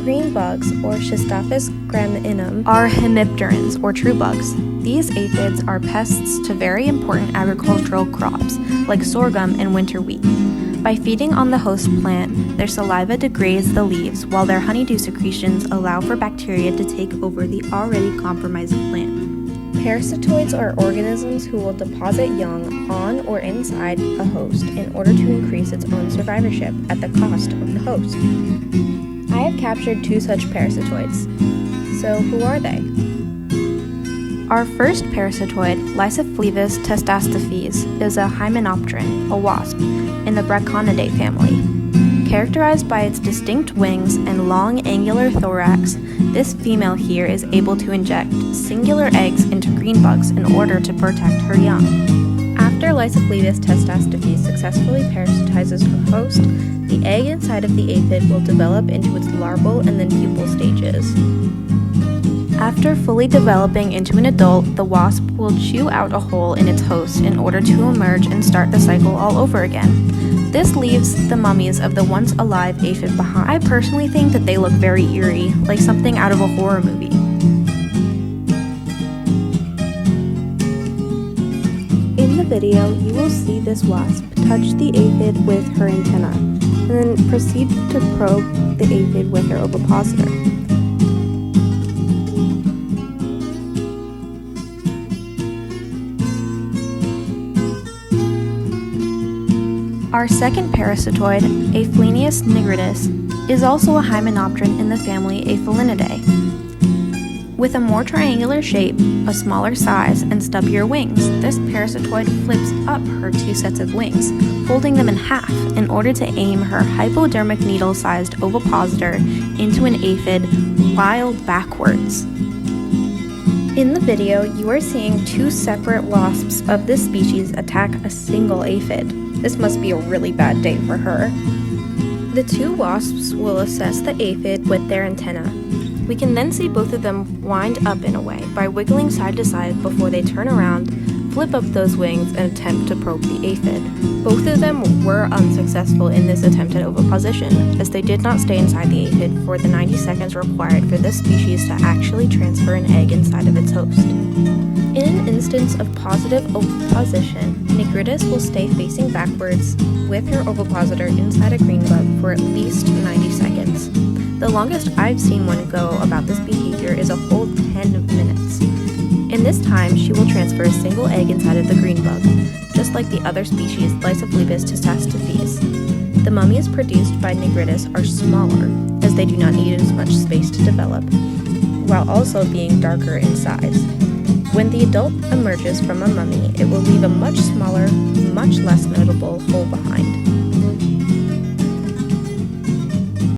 Greenbugs, or Schizaphis graminum, are hemipterans, or true bugs. These aphids are pests to very important agricultural crops, like sorghum and winter wheat. By feeding on the host plant, their saliva degrades the leaves, while their honeydew secretions allow for bacteria to take over the already compromised plant. Parasitoids are organisms who will deposit young on or inside a host in order to increase its own survivorship at the cost of the host. I have captured 2 such parasitoids. So who are they? Our first parasitoid, Lysiphlebus testaceipes, is a hymenopteran, a wasp, in the Braconidae family. Characterized by its distinct wings and long angular thorax, this female here is able to inject singular eggs into greenbugs in order to protect her young. After Lysiphlebus testaceipes successfully parasitizes her host, the egg inside of the aphid will develop into its larval and then pupal stages. After fully developing into an adult, the wasp will chew out a hole in its host in order to emerge and start the cycle all over again. This leaves the mummies of the once alive aphid behind. I personally think that they look very eerie, like something out of a horror movie. In the video, you will see this wasp touch the aphid with her antenna, and then proceed to probe the aphid with her ovipositor. Our second parasitoid, Aphelinus nigritus, is also a hymenopteran in the family Aphelinidae. With a more triangular shape, a smaller size, and stubbier wings, this parasitoid flips up her 2 sets of wings, folding them in half in order to aim her hypodermic needle-sized ovipositor into an aphid while backwards. In the video, you are seeing 2 separate wasps of this species attack a single aphid. This must be a really bad day for her. The 2 wasps will assess the aphid with their antenna. We can then see both of them wind up in a way by wiggling side to side before they turn around, flip up those wings, and attempt to probe the aphid. Both of them were unsuccessful in this attempt at oviposition, as they did not stay inside the aphid for the 90 seconds required for this species to actually transfer an egg inside of its host. In an instance of positive oviposition, nigritus will stay facing backwards with her ovipositor inside a greenbug for at least 90 seconds. The longest I've seen one go about this behavior is a whole 10 minutes. In this time, she will transfer a single egg inside of the greenbug, just like the other species, Lysiphlebus testaceipes. The mummies produced by nigritus are smaller, as they do not need as much space to develop, while also being darker in size. When the adult emerges from a mummy, it will leave a much smaller, much less notable hole behind.